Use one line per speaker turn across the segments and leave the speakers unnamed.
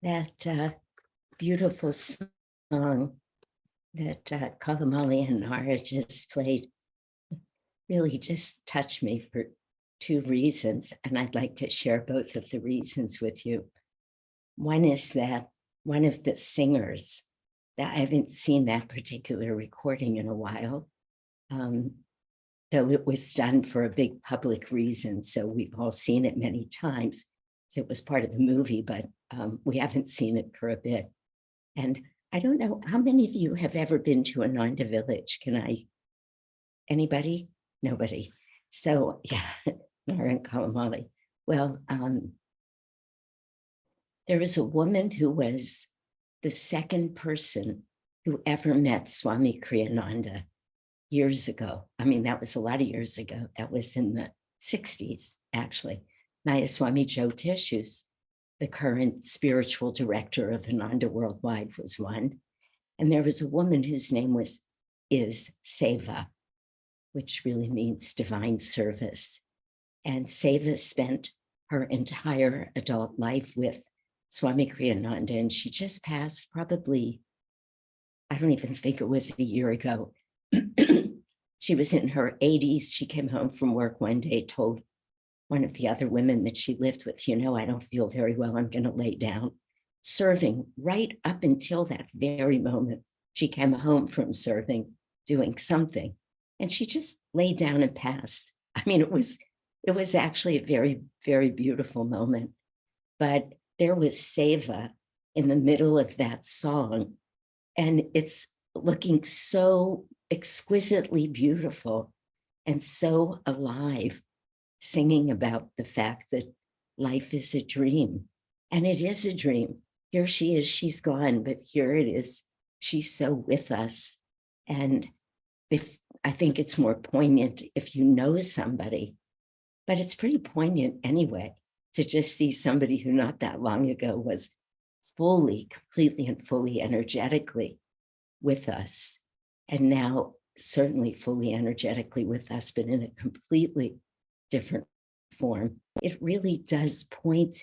That beautiful song that Kalamali and Nara just played really just touched me for two reasons, and I'd like to share both of the reasons with you. One is that one of the singers, that I haven't seen that particular recording in a while, though it was done for a big public reason, so we've all seen it many times. So it was part of the movie, but we haven't seen it for a bit. And I don't know, how many of you have ever been to Ananda village? Anybody? Nobody. So yeah, Nara and Kalamali. Well, there was a woman who was the second person who ever met Swami Kriyananda years ago. I mean, that was a lot of years ago. That was in the 60s, actually. Naya Swami Jyotish, who's the current spiritual director of Ananda Worldwide, was one. And there was a woman whose name is Seva, which really means divine service. And Seva spent her entire adult life with Swami Kriyananda, and she just passed probably, I don't even think it was a year ago. She was in her 80s. She came home from work one day, told one of the other women that she lived with, I don't feel very well, I'm going to lay down. Serving right up until that very moment. She came home from serving, doing something, and she just laid down and passed. I mean, it was actually a very, very beautiful moment. But there was Seva in the middle of that song, and it's looking so exquisitely beautiful and so alive, singing about the fact that life is a dream. And it is a dream. Here she is, she's gone, but here it is, she's so with us. And I think it's more poignant if you know somebody, but it's pretty poignant anyway, to just see somebody who not that long ago was completely and fully energetically with us. And now certainly fully energetically with us, but in a completely different form. It really does point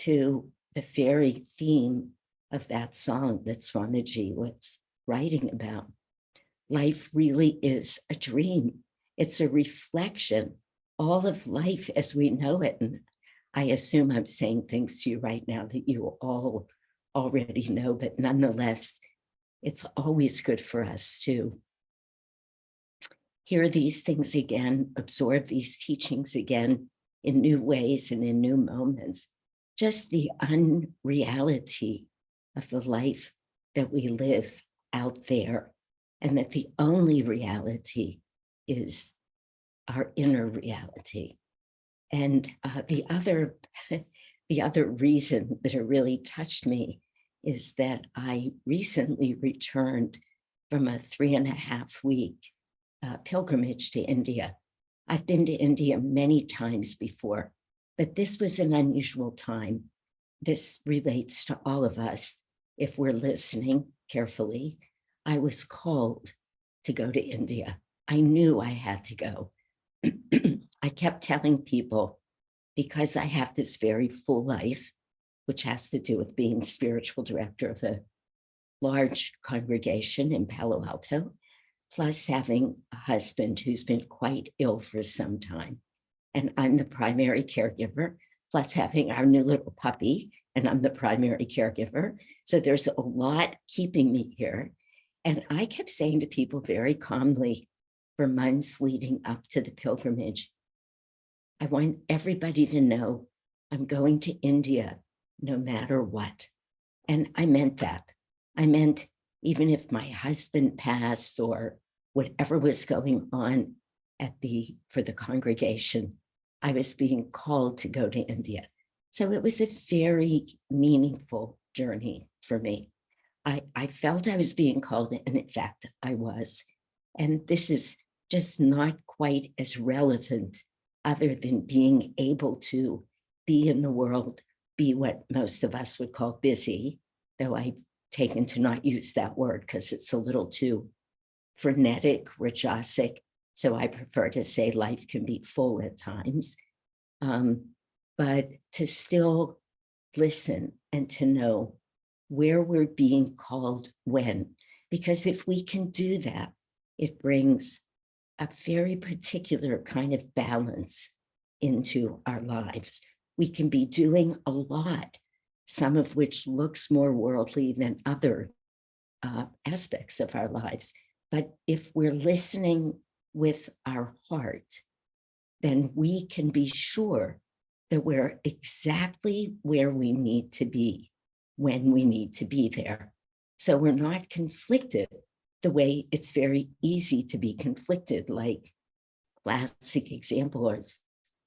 to the very theme of that song that Swamiji was writing about. Life really is a dream. It's a reflection, all of life as we know it. And I assume I'm saying things to you right now that you all already know, but nonetheless, it's always good for us to hear these things again, absorb these teachings again in new ways and in new moments. Just the unreality of the life that we live out there, and that the only reality is our inner reality. And the other reason that it really touched me is that I recently returned from a 3.5-week pilgrimage to India. I've been to India many times before, but this was an unusual time. This relates to all of us if we're listening carefully. I was called to go to India. I knew I had to go. I kept telling people, because I have this very full life, which has to do with being spiritual director of a large congregation in Palo Alto, plus having a husband who's been quite ill for some time. And I'm the primary caregiver, plus having our new little puppy, and I'm the primary caregiver. So there's a lot keeping me here. And I kept saying to people very calmly for months leading up to the pilgrimage, I want everybody to know I'm going to India no matter what. And I meant that. I meant even if my husband passed or whatever was going on for the congregation, I was being called to go to India. So it was a very meaningful journey for me. I felt I was being called, and in fact, I was. And this is just not quite as relevant other than being able to be in the world, be what most of us would call busy, though I've taken to not use that word because it's a little too frenetic, rajasic. So I prefer to say life can be full at times, but to still listen and to know where we're being called when. Because if we can do that, it brings a very particular kind of balance into our lives. We can be doing a lot, some of which looks more worldly than other aspects of our lives. But if we're listening with our heart, then we can be sure that we're exactly where we need to be when we need to be there. So we're not conflicted the way it's very easy to be conflicted, like classic example is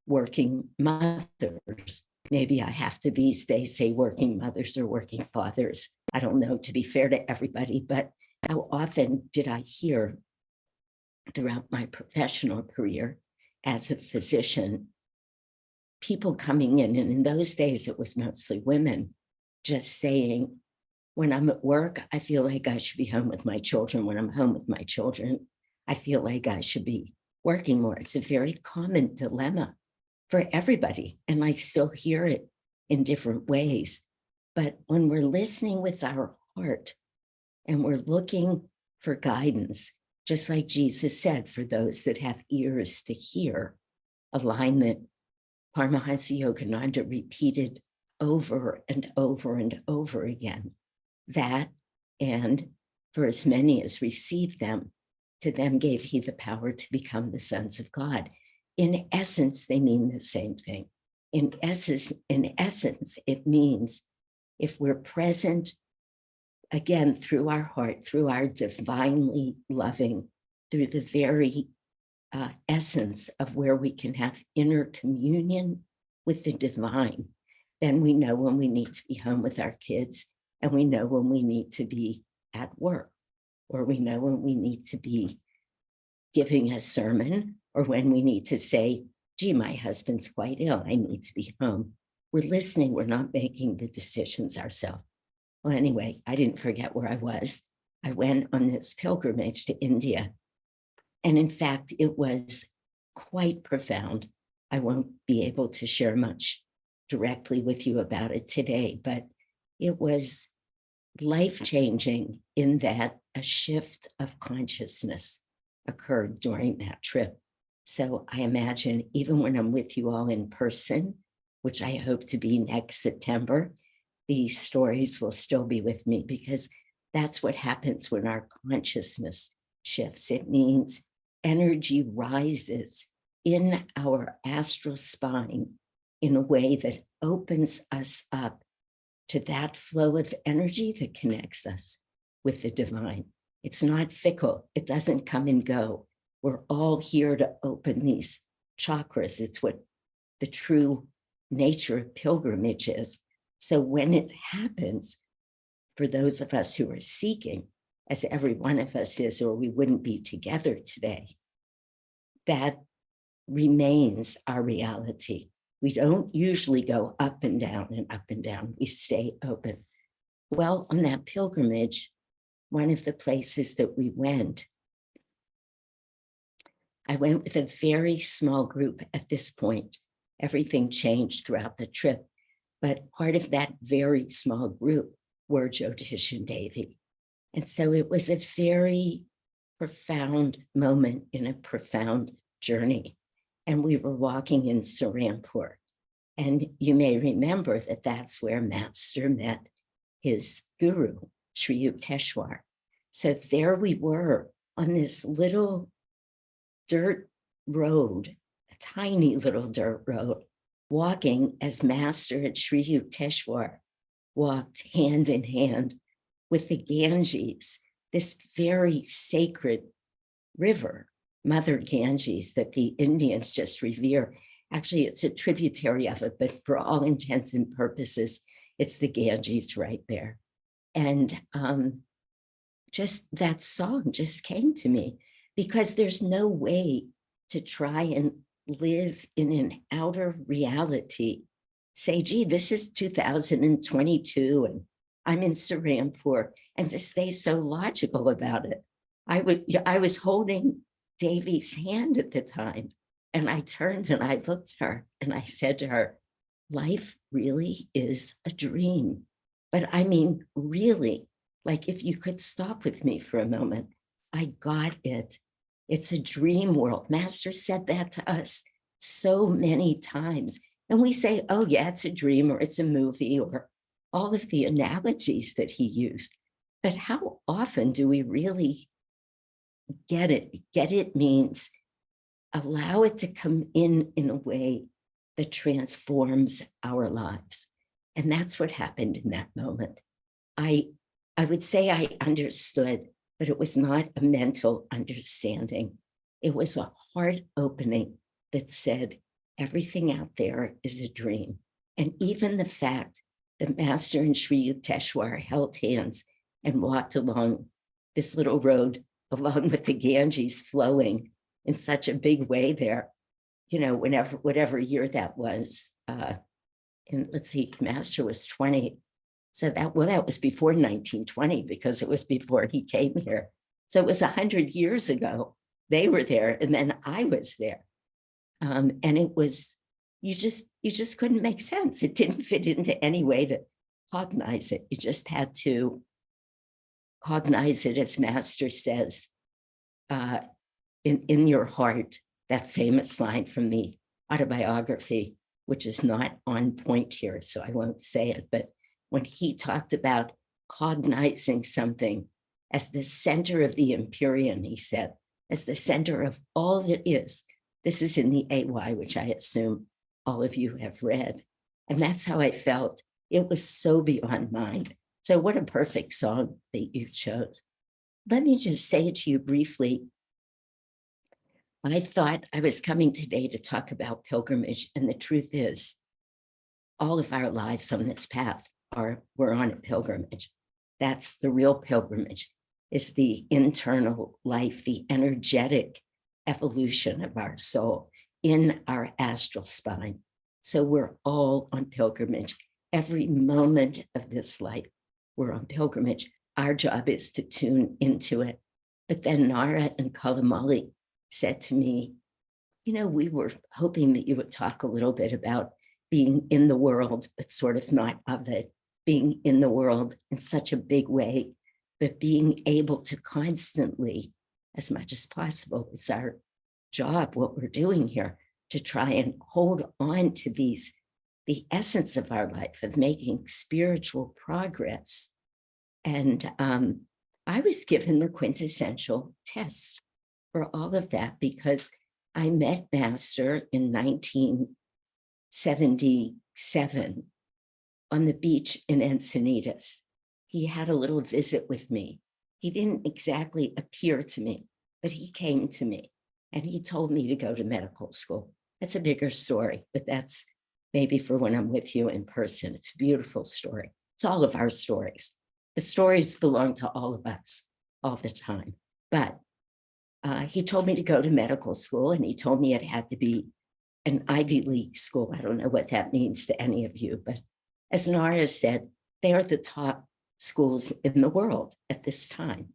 working mothers. Maybe I have to these days say working mothers or working fathers. I don't know, to be fair to everybody, but how often did I hear throughout my professional career as a physician, people coming in, and in those days it was mostly women, just saying, when I'm at work, I feel like I should be home with my children. When I'm home with my children, I feel like I should be working more. It's a very common dilemma for everybody, and I still hear it in different ways. But when we're listening with our heart and we're looking for guidance, just like Jesus said, for those that have ears to hear, a line that Paramahansa Yogananda repeated over and over and over again, that, and for as many as received them, to them gave he the power to become the sons of God. In essence, they mean the same thing. In essence, it means if we're present, again, through our heart, through our divinely loving, through the very essence of where we can have inner communion with the divine, then we know when we need to be home with our kids, and we know when we need to be at work, or we know when we need to be giving a sermon, or when we need to say, gee, my husband's quite ill, I need to be home. We're listening, we're not making the decisions ourselves. Well, anyway, I didn't forget where I was. I went on this pilgrimage to India. And in fact, it was quite profound. I won't be able to share much directly with you about it today, but it was life-changing in that a shift of consciousness occurred during that trip. So I imagine even when I'm with you all in person, which I hope to be next September, these stories will still be with me, because that's what happens when our consciousness shifts. It means energy rises in our astral spine in a way that opens us up to that flow of energy that connects us with the divine. It's not fickle. It doesn't come and go. We're all here to open these chakras. It's what the true nature of pilgrimage is. So when it happens, for those of us who are seeking, as every one of us is, or we wouldn't be together today, that remains our reality. We don't usually go up and down and up and down. We stay open. Well, on that pilgrimage, one of the places that we went, I went with a very small group at this point. Everything changed throughout the trip, but part of that very small group were Jyotish and Devi. And so it was a very profound moment in a profound journey. And we were walking in Sarampur. And you may remember that that's where Master met his guru, Sri Yukteswar. So there we were on this little dirt road, a tiny little dirt road, walking as Master and Sri Yukteswar walked hand in hand with the Ganges, this very sacred river, Mother Ganges, that the Indians just revere. Actually, it's a tributary of it, but for all intents and purposes, it's the Ganges right there. And just that song just came to me, because there's no way to try and live in an outer reality. Say, gee, this is 2022 and I'm in Sarampur, and to stay so logical about it. I was holding Davy's hand at the time. And I turned and I looked at her and I said to her, life really is a dream. But I mean, really, like if you could stop with me for a moment, I got it. It's a dream world. Master said that to us so many times. And we say, oh yeah, it's a dream or it's a movie or all of the analogies that he used. But how often do we really get it? Get it means allow it to come in a way that transforms our lives. And that's what happened in that moment. I would say I understood, but it was not a mental understanding. It was a heart opening that said, everything out there is a dream. And even the fact that Master and Sri Yukteswar held hands and walked along this little road along with the Ganges flowing in such a big way there, you know, whatever year that was. And let's see, Master was 20. So that was before 1920 because it was before he came here. So it was 100 years ago. They were there and then I was there. And it was, you just couldn't make sense. It didn't fit into any way to cognize it. You just had to cognize it, as Master says, in your heart, that famous line from the autobiography, which is not on point here, so I won't say it, but when he talked about cognizing something as the center of the Empyrean, he said, as the center of all that is. This is in the AY, which I assume all of you have read. And that's how I felt. It was so beyond mind. So what a perfect song that you chose. Let me just say to you briefly, I thought I was coming today to talk about pilgrimage, and the truth is, all of our lives on this path we're on a pilgrimage. That's the real pilgrimage, is the internal life, the energetic evolution of our soul in our astral spine. So we're all on pilgrimage. Every moment of this life, we're on pilgrimage. Our job is to tune into it. But then Nara and Kalamali said to me, you know, we were hoping that you would talk a little bit about being in the world, but sort of not of it, being in the world in such a big way, but being able to constantly, as much as possible, it's our job, what we're doing here, to try and hold on to the essence of our life, of making spiritual progress. And I was given the quintessential test for all of that because I met Master in 1977 on the beach in Encinitas. He had a little visit with me. He didn't exactly appear to me, but he came to me and he told me to go to medical school. That's a bigger story, but that's maybe for when I'm with you in person. It's a beautiful story. It's all of our stories. The stories belong to all of us all the time. But he told me to go to medical school, and he told me it had to be an Ivy League school. I don't know what that means to any of you, but as Nara said, they are the top schools in the world at this time.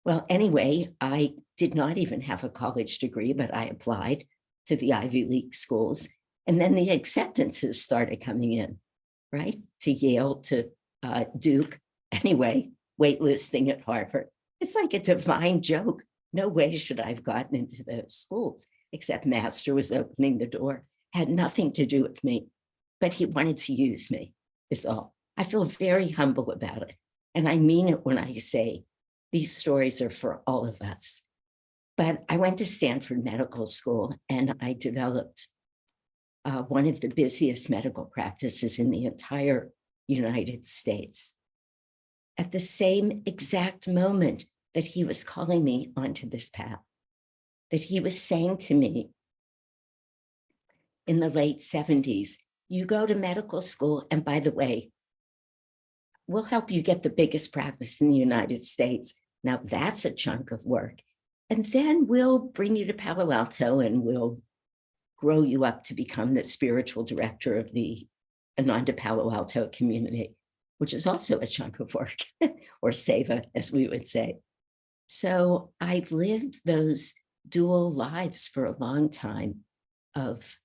Well, anyway, I did not even have a college degree, but I applied to the Ivy League schools. And then the acceptances started coming in, right? To Yale, to Duke. Anyway, waitlisting at Harvard. It's like a divine joke. No way should I have gotten into those schools, except Master was opening the door. Had nothing to do with me, but he wanted to use me, is all. I feel very humble about it. And I mean it when I say these stories are for all of us. But I went to Stanford Medical School and I developed one of the busiest medical practices in the entire United States. At the same exact moment that he was calling me onto this path, that he was saying to me in the late 70s, you go to medical school, and by the way, we'll help you get the biggest practice in the United States. Now that's a chunk of work. And then we'll bring you to Palo Alto and we'll grow you up to become the spiritual director of the Ananda Palo Alto community, which is also a chunk of work, or seva, as we would say. So I lived those dual lives for a long time of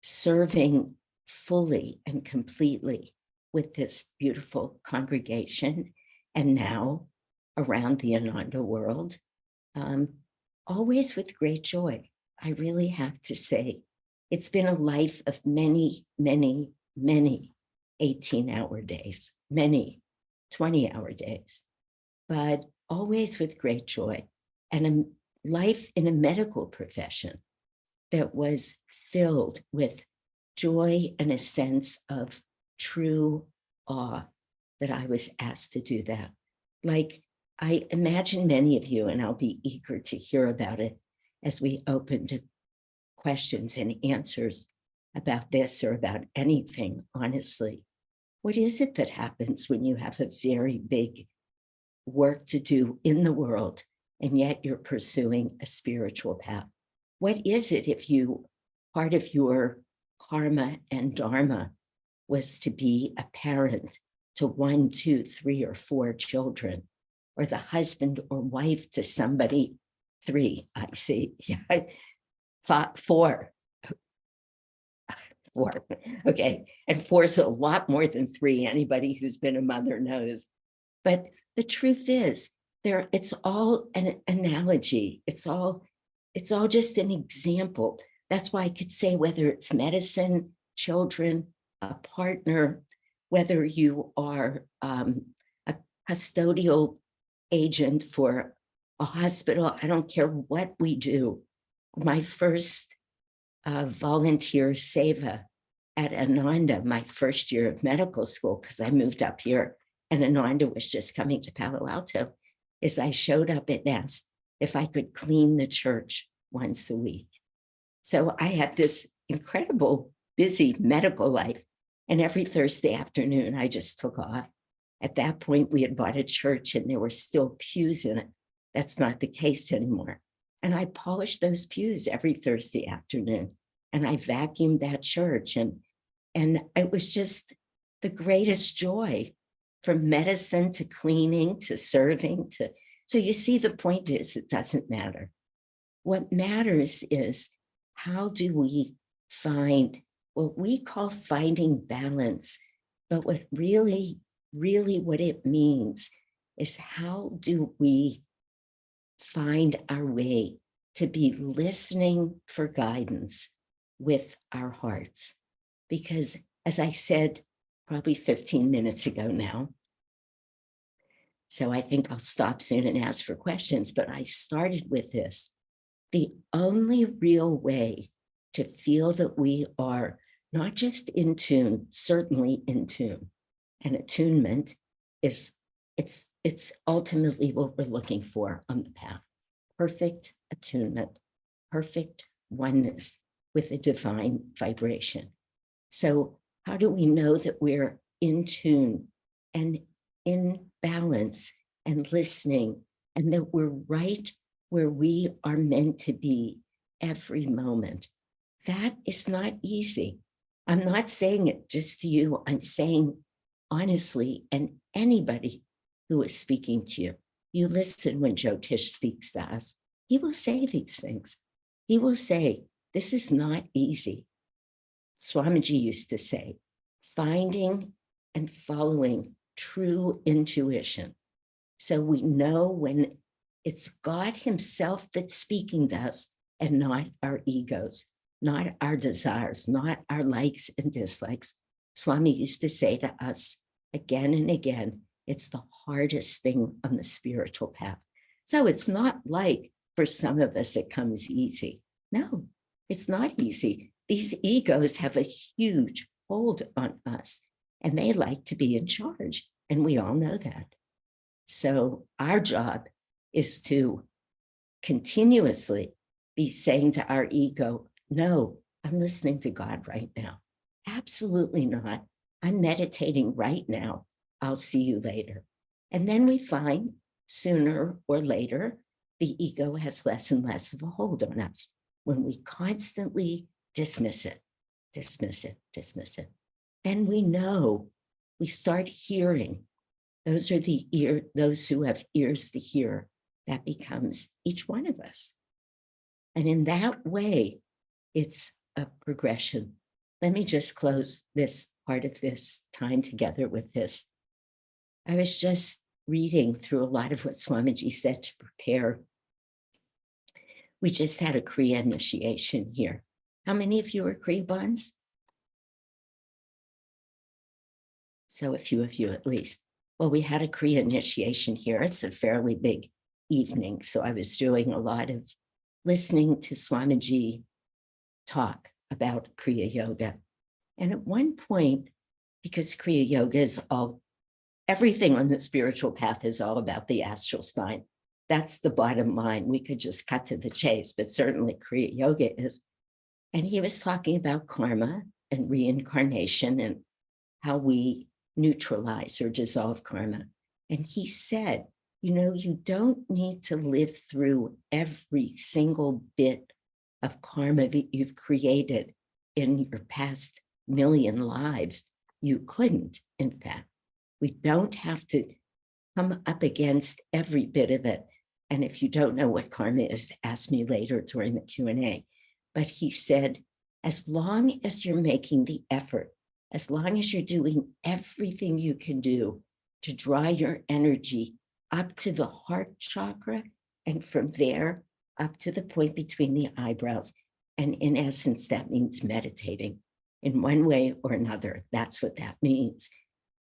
serving fully and completely with this beautiful congregation, and now around the Ananda world, always with great joy. I really have to say, it's been a life of many, many, many 18-hour days, many 20-hour days, but always with great joy, and a life in a medical profession that was filled with joy and a sense of true awe that I was asked to do that. Like, I imagine many of you, and I'll be eager to hear about it as we open to questions and answers about this or about anything, honestly. What is it that happens when you have a very big work to do in the world, and yet you're pursuing a spiritual path? What is it if part of your karma and dharma was to be a parent to 1, 2, 3, or 4 children, or the husband or wife to somebody, 3, I see, yeah, 4. 4, okay, and 4 is a lot more than 3. Anybody who's been a mother knows. But the truth is, it's all an analogy. It's all just an example. That's why I could say whether it's medicine, children, a partner, whether you are a custodial agent for a hospital, I don't care what we do. My first volunteer seva at Ananda, my first year of medical school, because I moved up here and Ananda was just coming to Palo Alto, is I showed up and asked if I could clean the church once a week. So I had this incredible, busy medical life. And every Thursday afternoon, I just took off. At that point, we had bought a church and there were still pews in it. That's not the case anymore. And I polished those pews every Thursday afternoon. And I vacuumed that church. And it was just the greatest joy, from medicine to cleaning to serving to. So you see, the point is, it doesn't matter. What matters is, how do we find what we call finding balance? But what really what it means is, how do we find our way to be listening for guidance with our hearts? Because, as I said probably 15 minutes ago now, so I think I'll stop soon and ask for questions, but I started with this. The only real way to feel that we are not just in tune, certainly in tune, and attunement is, it's ultimately what we're looking for on the path. Perfect attunement, perfect oneness with a divine vibration. So how do we know that we're in tune and in balance and listening, and that we're right where we are meant to be every moment? That is not easy. I'm not saying it just to you. I'm saying honestly, and anybody who is speaking to you, you listen when Jyotish speaks to us. He will say these things. He will say, this is not easy. Swamiji used to say, finding and following true intuition. So we know when it's God himself that's speaking to us, and not our egos, not our desires, not our likes and dislikes. Swami used to say to us again and again, it's the hardest thing on the spiritual path. So it's not like for some of us it comes easy. No, it's not easy. These egos have a huge hold on us, and they like to be in charge, and we all know that. So our job is to continuously be saying to our ego, no, I'm listening to God right now. Absolutely not. I'm meditating right now. I'll see you later. And then we find sooner or later, the ego has less and less of a hold on us when we constantly dismiss it. Then we know, we start hearing. Those are those who have ears to hear. That becomes each one of us. And in that way, it's a progression. Let me just close this part of this time together with this. I was just reading through a lot of what Swamiji said to prepare. We just had a Kriya initiation here. How many of you are Kriya bonds? So a few of you at least. Well, we had a Kriya initiation here. It's a fairly big evening. So I was doing a lot of listening to Swamiji talk about Kriya Yoga. And at one point, because Kriya Yoga is everything on the spiritual path is all about the astral spine. That's the bottom line. We could just cut to the chase, but certainly Kriya Yoga is. And he was talking about karma and reincarnation and how we neutralize or dissolve karma. And he said, you don't need to live through every single bit of karma that you've created in your past million lives. You couldn't, in fact. We don't have to come up against every bit of it. And if you don't know what karma is, ask me later during the Q&A. But he said, as long as you're making the effort, as long as you're doing everything you can do to draw your energy up to the heart chakra, and from there up to the point between the eyebrows. And in essence, that means meditating in one way or another. That's what that means.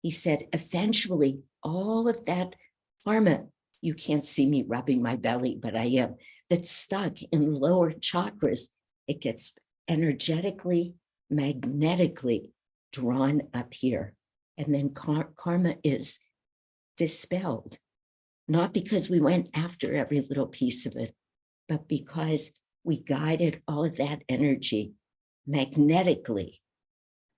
He said, eventually, all of that karma, you can't see me rubbing my belly, but I am, that's stuck in lower chakras, it gets energetically, magnetically drawn up here. And then karma is dispelled, not because we went after every little piece of it, but because we guided all of that energy magnetically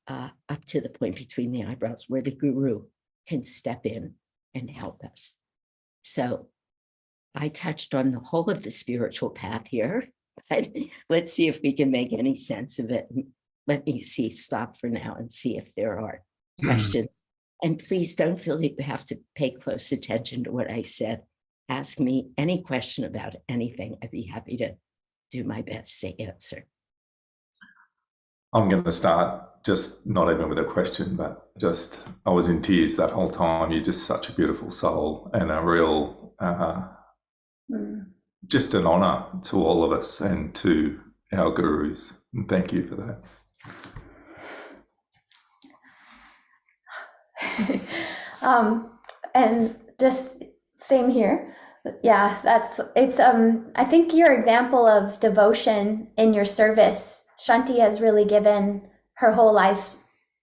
up to the point between the eyebrows where the guru can step in and help us. So I touched on the whole of the spiritual path here, but let's see if we can make any sense of it. Let me stop for now and see if there are questions. And please don't feel that you have to pay close attention to what I said. Ask me any question about anything. I'd be happy to do my best to answer.
I'm going to start just not even with a question, but just, I was in tears that whole time. You're just such a beautiful soul and a real, just an honor to all of us and to our gurus. And thank you for that.
And just same here. Yeah, I think your example of devotion in your service, Shanti has really given her whole life,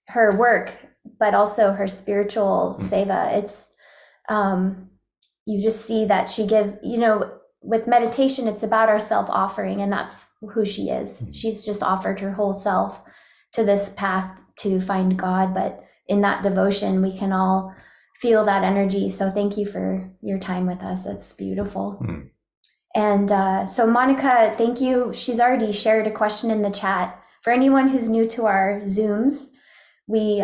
her work, but also her spiritual seva. It's, you just see that she gives, with meditation, it's about our self-offering, and that's who she is. She's just offered her whole self to this path to find God, but in that devotion, we can all feel that energy. So thank you for your time with us. It's beautiful. And so Monica, thank you. She's already shared a question in the chat. For anyone who's new to our Zooms, we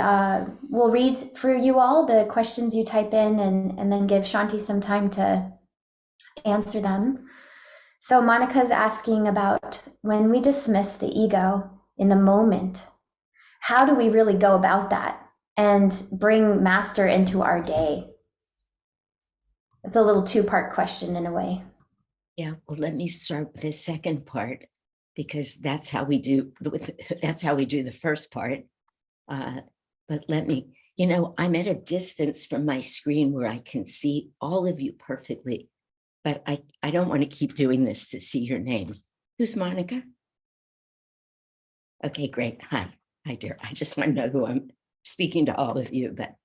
will read for you all the questions you type in and then give Shanti some time to answer them. So Monica's asking about when we dismiss the ego in the moment, how do we really go about that and bring master into our day? It's a little two-part question in a way.
Yeah, well, let me start with the second part, because that's how we do the first part. But let me, I'm at a distance from my screen where I can see all of you perfectly, but I don't want to keep doing this to see your names. Who's Monica? Okay, great. Hi, dear. I just want to know who I'm speaking to, all of you, but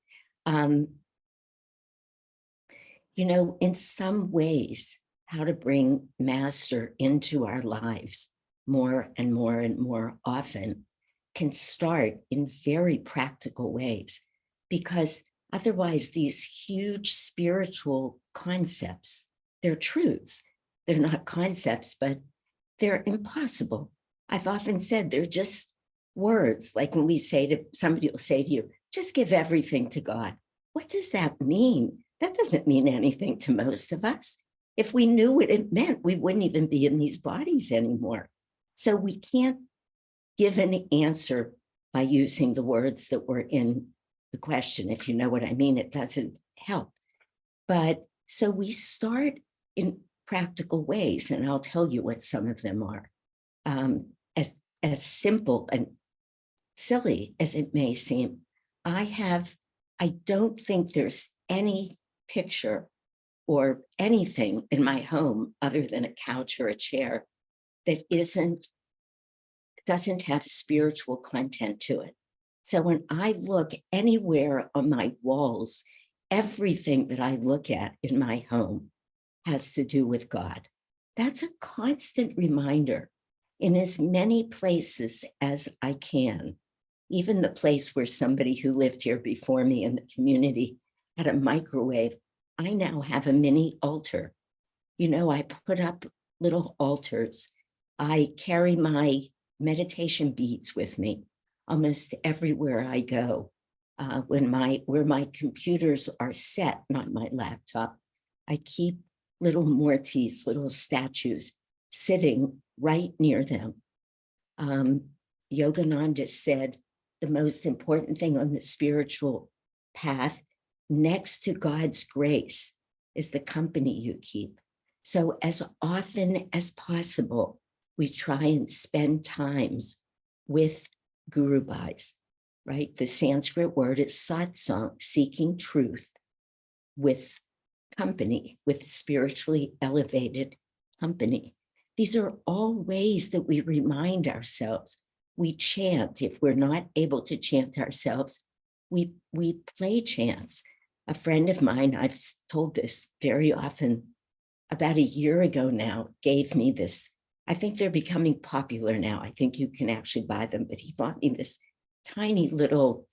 in some ways, how to bring master into our lives more and more and more often can start in very practical ways, because otherwise these huge spiritual concepts, they're truths. They're not concepts, but they're impossible. I've often said they're just words, like when somebody will say to you, just give everything to God. What does that mean? That doesn't mean anything to most of us. If we knew what it meant, we wouldn't even be in these bodies anymore. So we can't give an answer by using the words that were in the question. If you know what I mean, it doesn't help. But so we start in practical ways, and I'll tell you what some of them are. As simple and silly as it may seem, I don't think there's any picture or anything in my home other than a couch or a chair that doesn't have spiritual content to it. So when I look anywhere on my walls, everything that I look at in my home has to do with God. That's a constant reminder in as many places as I can. Even the place where somebody who lived here before me in the community had a microwave, I now have a mini altar. You know, I put up little altars. I carry my meditation beads with me almost everywhere I go. Where my computers are set, not my laptop, I keep little Murtis, little statues sitting right near them. Yogananda said the most important thing on the spiritual path next to God's grace is the company you keep. So as often as possible, we try and spend times with Guru Bhais, right? The Sanskrit word is SATSANG, seeking truth with company, with spiritually elevated company. These are all ways that we remind ourselves. We chant. If we're not able to chant ourselves, we play chants. A friend of mine, I've told this very often, about a year ago now, gave me this. I think they're becoming popular now. I think you can actually buy them, but he bought me this tiny little,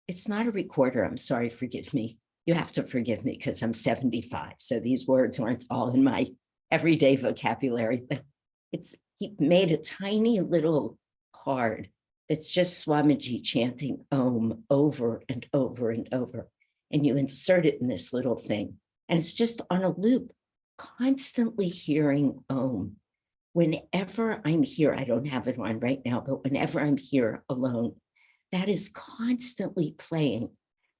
it's not a recorder. I'm sorry, forgive me. You have to forgive me because I'm 75. So these words aren't all in my everyday vocabulary, but he made a tiny little card that's just Swamiji chanting Om over and over and over. And you insert it in this little thing. And it's just on a loop, constantly hearing Om. Whenever I'm here, I don't have it on right now, but whenever I'm here alone, that is constantly playing.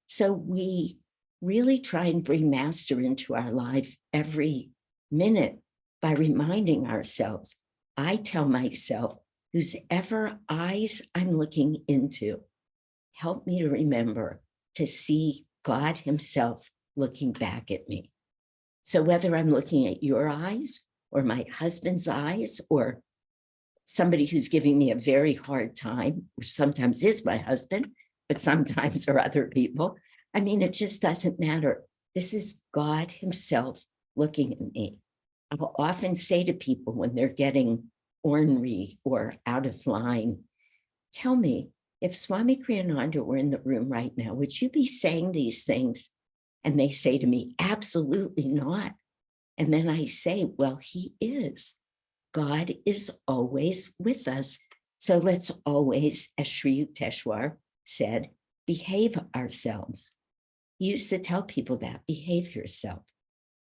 So we really try and bring master into our life every minute by reminding ourselves. I tell myself, whose ever eyes I'm looking into, help me to remember to see God himself looking back at me. So whether I'm looking at your eyes or my husband's eyes or somebody who's giving me a very hard time, which sometimes is my husband, but sometimes are other people. I mean, it just doesn't matter. This is God himself looking at me. I'll often say to people when they're getting ornery or out of line, tell me, if Swami Kriyananda were in the room right now, would you be saying these things? And they say to me, absolutely not. And then I say, well, he is. God is always with us. So let's always, as Sri Yukteswar said, behave ourselves. He used to tell people that, behave yourself.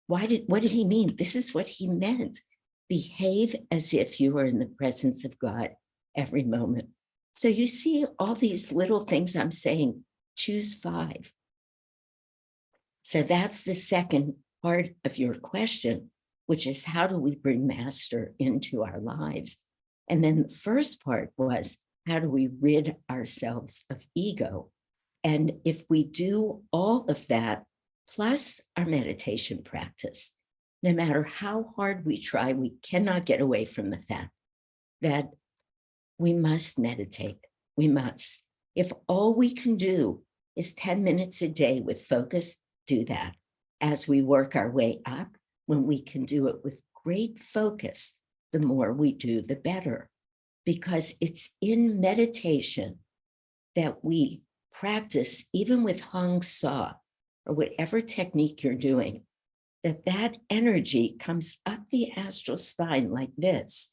What did he mean? This is what he meant. Behave as if you are in the presence of God every moment. So you see all these little things I'm saying, choose 5. So that's the second part of your question, which is how do we bring master into our lives? And then the first part was, how do we rid ourselves of ego? And if we do all of that, plus our meditation practice, no matter how hard we try, we cannot get away from the fact that we must meditate. We must. If all we can do is 10 minutes a day with focus, do that. As we work our way up, when we can do it with great focus, the more we do, the better. Because it's in meditation that we practice, even with Hong Sa, or whatever technique you're doing, that energy comes up the astral spine like this.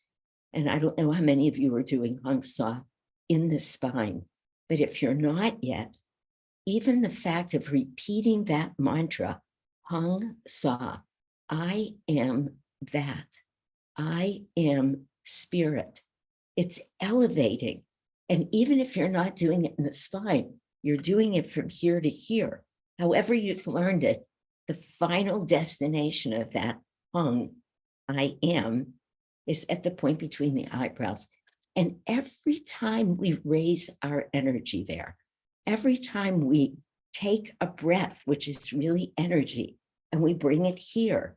And I don't know how many of you are doing Hong Sa in the spine, but if you're not yet, even the fact of repeating that mantra, Hong Sa, I am that. I am spirit. It's elevating. And even if you're not doing it in the spine, you're doing it from here to here. However you've learned it, the final destination of that hung, I am, is at the point between the eyebrows. And every time we raise our energy there, every time we take a breath, which is really energy, and we bring it here,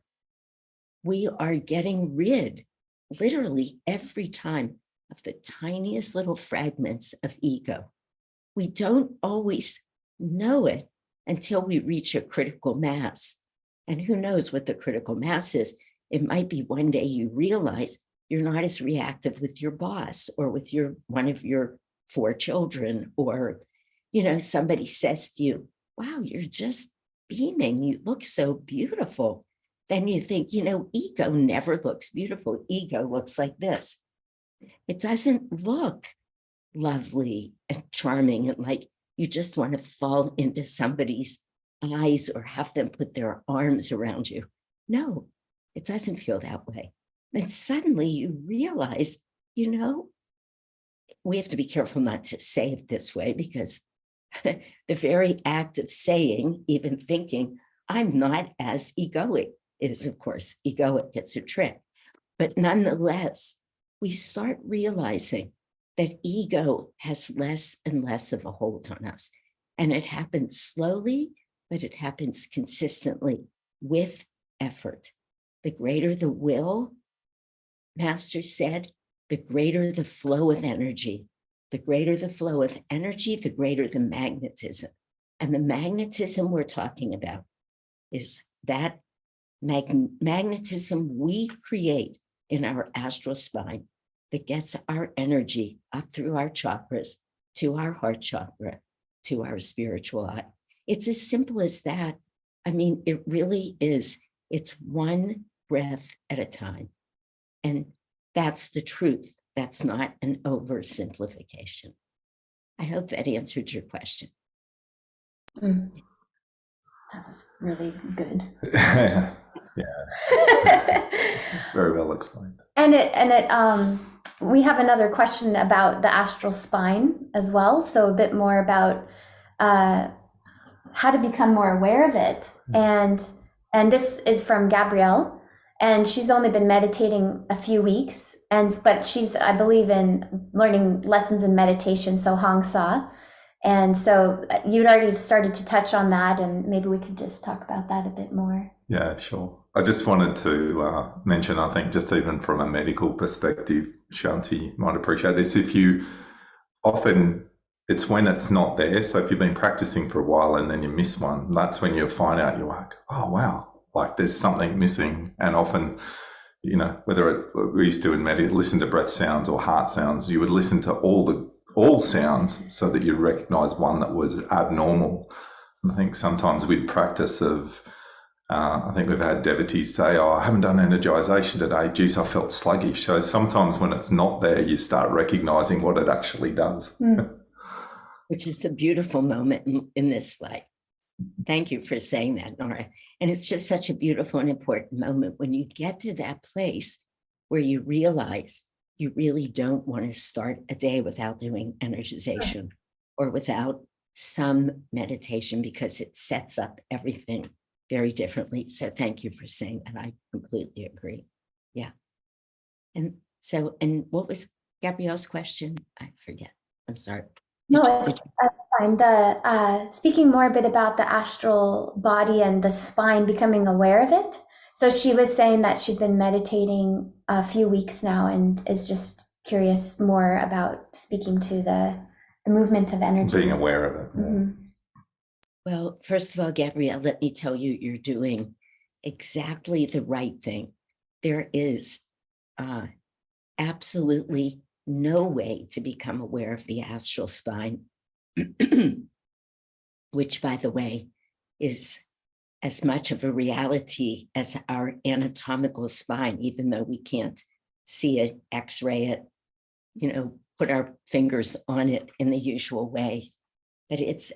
we are getting rid, literally every time, of the tiniest little fragments of ego. We don't always know it until we reach a critical mass. And who knows what the critical mass is? It might be one day you realize you're not as reactive with your boss or with one of your 4 children, or, somebody says to you, wow, you're just beaming. You look so beautiful. Then you think, ego never looks beautiful. Ego looks like this. It doesn't look lovely and charming and like you just want to fall into somebody's eyes or have them put their arms around you. No, it doesn't feel that way. And suddenly you realize, we have to be careful not to say it this way, because the very act of saying, even thinking, I'm not as egoic is, of course, egoic. It's a trick. But nonetheless, we start realizing that ego has less and less of a hold on us. And it happens slowly, but it happens consistently with effort. The greater the will, Master said, the greater the flow of energy. The greater the flow of energy, the greater the magnetism. And the magnetism we're talking about is that magnetism we create in our astral spine that gets our energy up through our chakras to our heart chakra, to our spiritual eye. It's as simple as that. I mean, it really is. It's one breath at a time. And that's the truth. That's not an oversimplification. I hope that answered your question.
That was really good.
Yeah. Very well explained.
And we have another question about the astral spine as well. So a bit more about how to become more aware of it. And this is from Gabrielle, and she's only been meditating a few weeks, but she's, I believe, in learning lessons in meditation, so Hong Sa. And so you'd already started to touch on that, and maybe we could just talk about that a bit more.
Yeah, sure. I just wanted to mention, I think just even from a medical perspective, Shanti might appreciate this. If you often, it's when it's not there. So if you've been practicing for a while and then you miss one, that's when you find out, you're like, oh, wow, like there's something missing. And often, whether we used to in listen to breath sounds or heart sounds, you would listen to all sounds so that you recognize one that was abnormal. And I think sometimes with practice of, I think we've had devotees say, oh, I haven't done energization today. Geez, I felt sluggish. So sometimes when it's not there, you start recognizing what it actually does.
Which is a beautiful moment in this life. Thank you for saying that, Nora. And it's just such a beautiful and important moment when you get to that place where you realize you really don't want to start a day without doing energization or without some meditation, because it sets up everything very differently. So thank you for saying that. I completely agree. Yeah. And what was Gabrielle's question? I forget. I'm sorry.
No, that's fine. Speaking more a bit about the astral body and the spine, becoming aware of it. So she was saying that she'd been meditating a few weeks now and is just curious more about speaking to the movement of energy.
Being aware of it. Yeah.
Mm-hmm.
Well, first of all, Gabrielle, let me tell you, you're doing exactly the right thing. There is absolutely no way to become aware of the astral spine, which, by the way, is as much of a reality as our anatomical spine, even though we can't see it, X-ray it, put our fingers on it in the usual way. But it's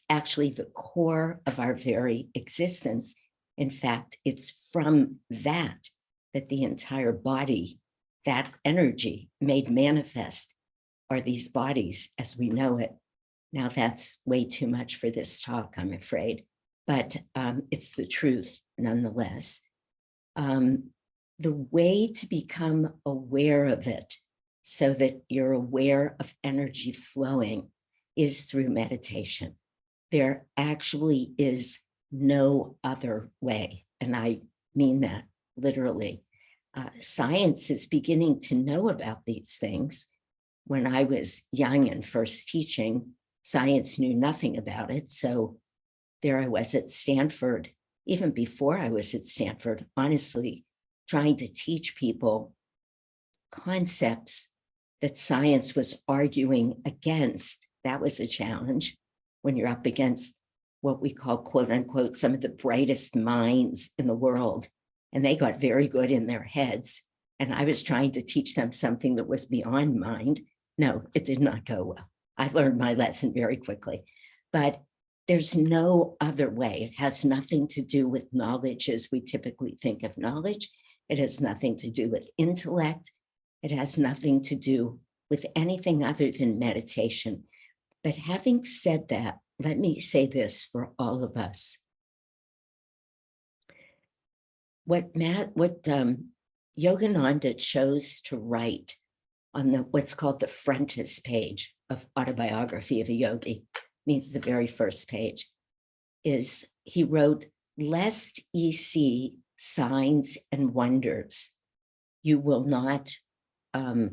actually the core of our very existence. In fact, it's from that the entire body, that energy made manifest, are these bodies as we know it. Now, that's way too much for this talk, I'm afraid, but it's the truth nonetheless. The way to become aware of it so that you're aware of energy flowing is through meditation. There actually is no other way, and I mean that literally. Science is beginning to know about these things. When I was young and first teaching, science knew nothing about it. So there I was at Stanford, even before I was at Stanford, honestly, trying to teach people concepts that science was arguing against. That was a challenge when you're up against what we call, quote unquote, some of the brightest minds in the world. And they got very good in their heads. And I was trying to teach them something that was beyond mind. No, it did not go well. I learned my lesson very quickly. But there's no other way. It has nothing to do with knowledge as we typically think of knowledge. It has nothing to do with intellect. It has nothing to do with anything other than meditation. But having said that, let me say this for all of us. What Yogananda chose to write on what's called the frontis page of Autobiography of a Yogi, means the very first page, is he wrote, "Lest ye see signs and wonders, you will not," I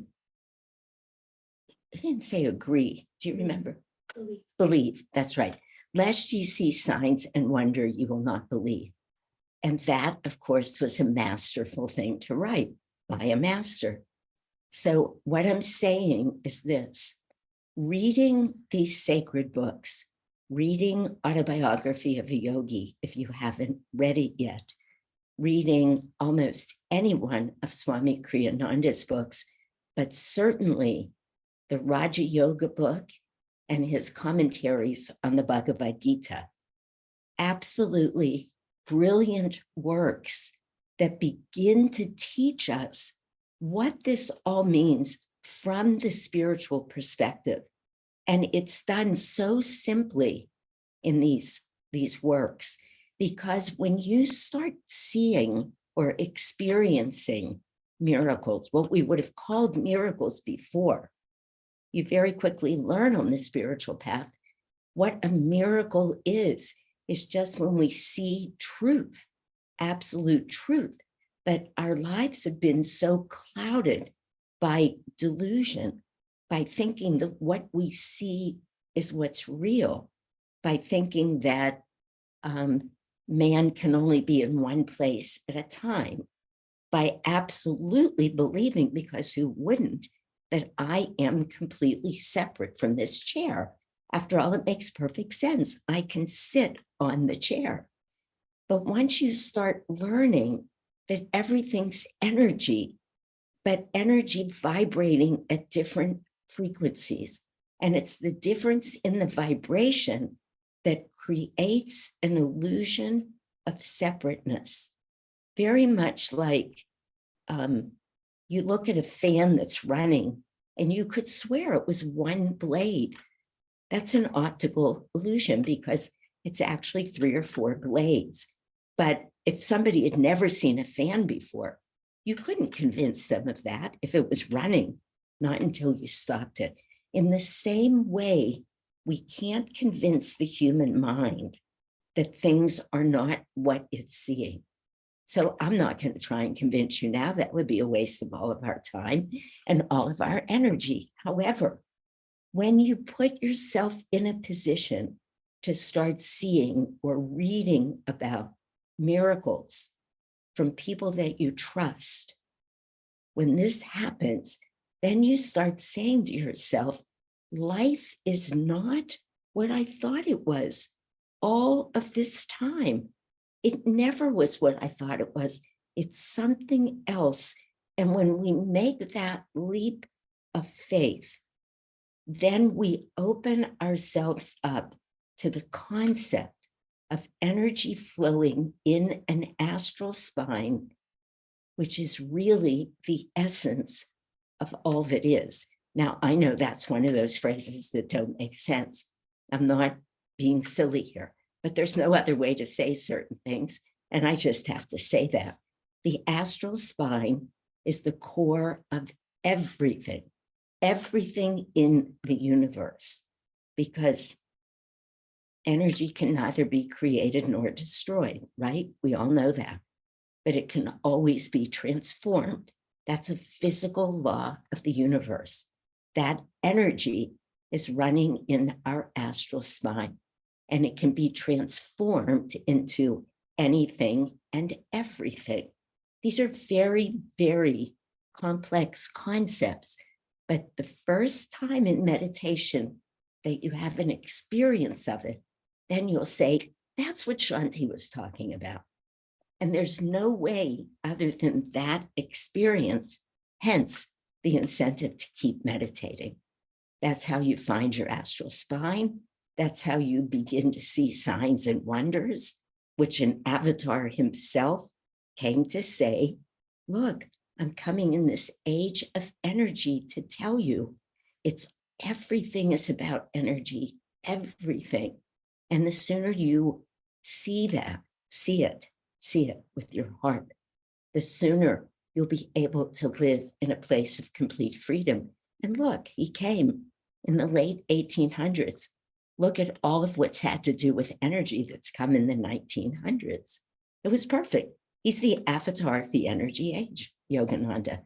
didn't say agree. Do you remember? Believe, that's right. "Lest ye see signs and wonder, you will not believe." And that, of course, was a masterful thing to write by a master. So what I'm saying is this: reading these sacred books, reading Autobiography of a Yogi, if you haven't read it yet, reading almost any one of Swami Kriyananda's books, but certainly the Raja Yoga book and his commentaries on the Bhagavad Gita, absolutely brilliant works that begin to teach us what this all means from the spiritual perspective. And it's done so simply in these works, because when you start seeing or experiencing miracles, what we would have called miracles before, you very quickly learn on the spiritual path what a miracle is just when we see truth, absolute truth. But our lives have been so clouded by delusion, by thinking that what we see is what's real, by thinking that man can only be in one place at a time, by absolutely believing, because who wouldn't, that I am completely separate from this chair. After all, it makes perfect sense. I can sit on the chair. But once you start learning that everything's energy, but energy vibrating at different frequencies, and it's the difference in the vibration that creates an illusion of separateness. Very much like you look at a fan that's running and you could swear it was one blade. That's an optical illusion because it's actually 3 or 4 blades. But if somebody had never seen a fan before, you couldn't convince them of that if it was running, not until you stopped it. In the same way, we can't convince the human mind that things are not what it's seeing. So I'm not going to try and convince you now. That would be a waste of all of our time and all of our energy. However, when you put yourself in a position to start seeing or reading about miracles from people that you trust, when this happens, then you start saying to yourself, life is not what I thought it was all of this time. It never was what I thought it was. It's something else. And when we make that leap of faith, then we open ourselves up to the concept of energy flowing in an astral spine, which is really the essence of all that is. Now, I know that's one of those phrases that don't make sense. I'm not being silly here, but there's no other way to say certain things, and I just have to say that. The astral spine is the core of everything in the universe, because energy can neither be created nor destroyed, right? We all know that, but it can always be transformed. That's a physical law of the universe. That energy is running in our astral spine, and it can be transformed into anything and everything. These are very, very complex concepts, but the first time in meditation that you have an experience of it, then you'll say, that's what Shanti was talking about. And there's no way other than that experience, hence the incentive to keep meditating. That's how you find your astral spine. That's how you begin to see signs and wonders, which an avatar himself came to say, look, I'm coming in this age of energy to tell you everything is about energy, everything. And the sooner you see it with your heart, the sooner you'll be able to live in a place of complete freedom. And look, he came in the late 1800s. Look at all of what's had to do with energy that's come in the 1900s. It was perfect. He's the avatar of the energy age, Yogananda.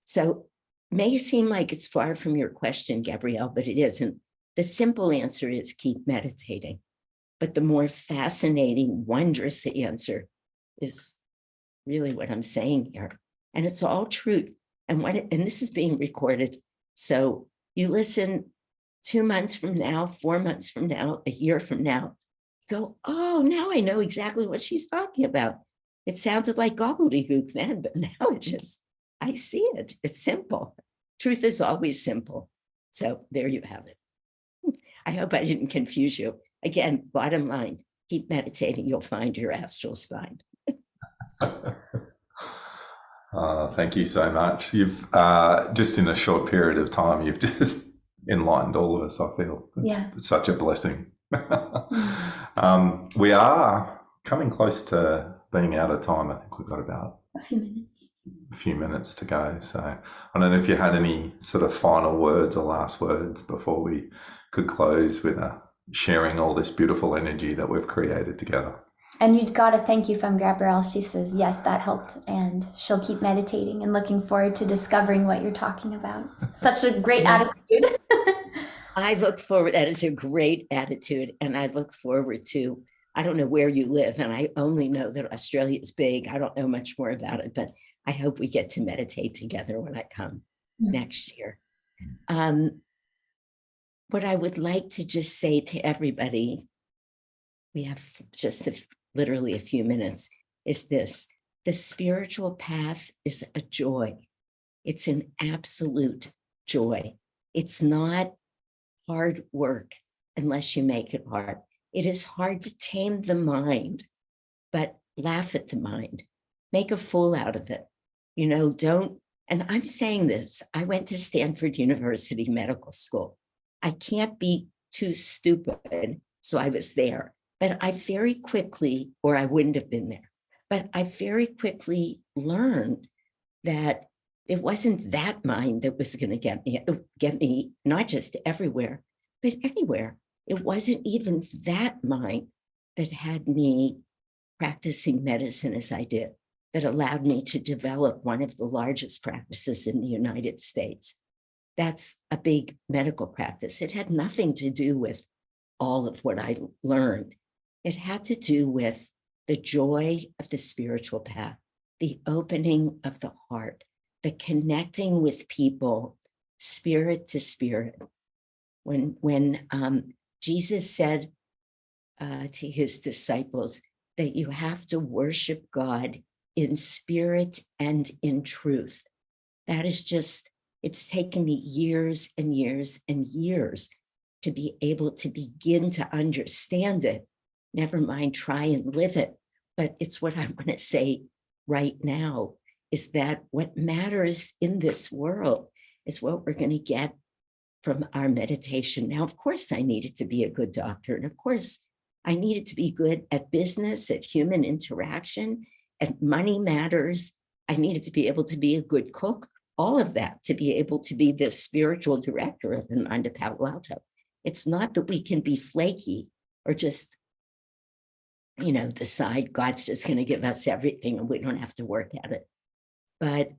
So may seem like it's far from your question, Gabrielle, but it isn't. The simple answer is keep meditating. But the more fascinating, wondrous answer is really what I'm saying here. And it's all truth. And this is being recorded. So you listen 2 months from now, 4 months from now, a year from now, go, oh, now I know exactly what she's talking about. It sounded like gobbledygook then, but now I see it. It's simple. Truth is always simple. So there you have it. I hope I didn't confuse you. Again, bottom line, keep meditating. You'll find your astral spine.
Thank you so much. You've just in a short period of time, you've just enlightened all of us, I feel. It's such a blessing. We are coming close to being out of time. I think we've got about a few minutes to go. So I don't know if you had any sort of final words or last words before we could close with sharing all this beautiful energy that we've created together.
And you got a thank you from Gabrielle. She says, yes, that helped. And she'll keep meditating and looking forward to discovering what you're talking about. Such a great attitude.
I look forward, that is a great attitude. And I look forward to, I don't know where you live, and I only know that Australia is big. I don't know much more about it, but I hope we get to meditate together when I come next year. What I would like to just say to everybody, we have just literally a few minutes, is this: the spiritual path is a joy. It's an absolute joy. It's not hard work unless you make it hard. It is hard to tame the mind, but laugh at the mind, make a fool out of it. Don't, and I'm saying this, I went to Stanford University Medical School. I can't be too stupid, so I was there. But I very quickly, or I wouldn't have been there, but I very quickly learned that it wasn't that mind that was going to get me not just everywhere, but anywhere. It wasn't even that mind that had me practicing medicine as I did, that allowed me to develop one of the largest practices in the United States. That's a big medical practice. It had nothing to do with all of what I learned. It had to do with the joy of the spiritual path, the opening of the heart, the connecting with people, spirit to spirit. When Jesus said to his disciples that you have to worship God in spirit and in truth, that is just, it's taken me years and years and years to be able to begin to understand it. never mind try and live it. But it's what I want to say right now is that what matters in this world is what we're going to get from our meditation. Now, of course, I needed to be a good doctor. And of course, I needed to be good at business, at human interaction, at money matters. I needed to be able to be a good cook, all of that, to be able to be the spiritual director of Ananda Palo Alto. It's not that we can be flaky or just, decide God's just going to give us everything and we don't have to work at it. But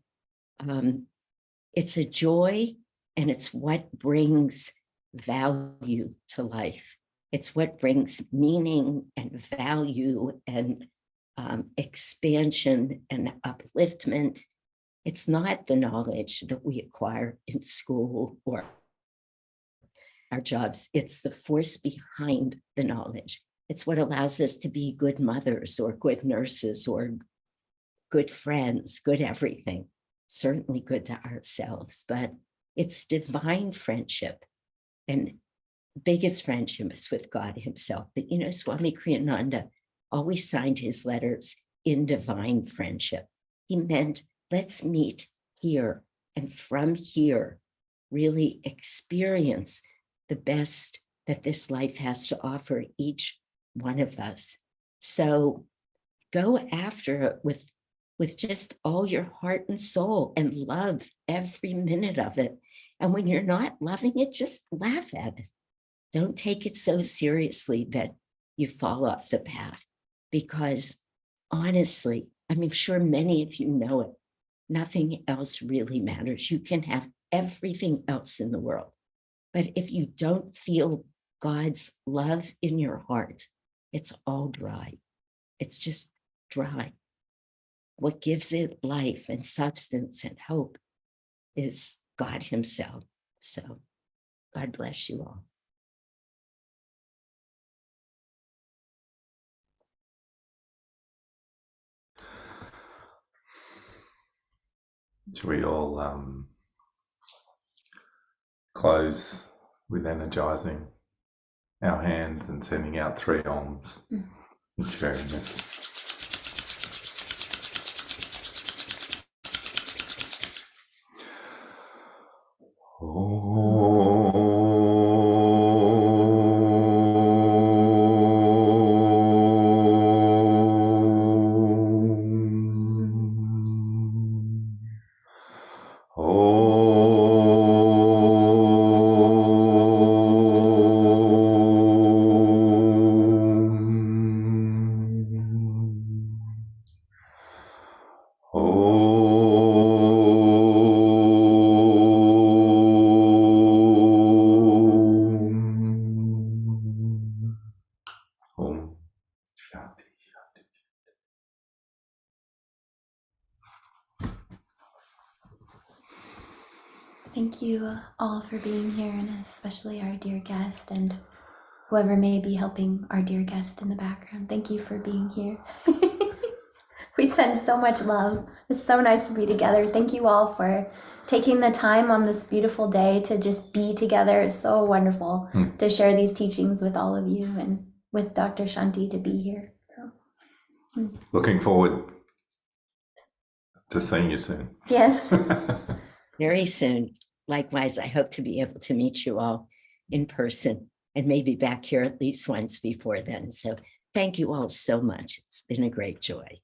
it's a joy, and it's what brings value to life. It's what brings meaning and value and expansion and upliftment. It's not the knowledge that we acquire in school or our jobs. It's the force behind the knowledge. It's what allows us to be good mothers or good nurses or good friends, good everything, certainly good to ourselves, but it's divine friendship. And biggest friendship is with God himself. But Swami Kriyananda always signed his letters in divine friendship. He meant, let's meet here, and from here, really experience the best that this life has to offer each one of us. So go after it with just all your heart and soul and love every minute of it. And when you're not loving it, just laugh at it. Don't take it so seriously that you fall off the path, because honestly, I'm sure many of you know it, nothing else really matters. You can have everything else in the world, but if you don't feel God's love in your heart, it's all dry. It's just dry. What gives it life and substance and hope is God himself. So God bless you all.
Should we all close with energizing our hands and sending out 3 Oms and sharing this? Shanti, Shanti.
Thank you all for being here, and especially our dear guest and whoever may be helping our dear guest in the background. Thank you for being here. We send so much love. It's so nice to be together. Thank you all for taking the time on this beautiful day to just be together. It's so wonderful to share these teachings with all of you and with Dr. Shanti to be here. So,
looking forward to seeing you soon.
yes.
Very soon. Likewise, I hope to be able to meet you all in person and maybe back here at least once before then. So thank you all so much. It's been a great joy.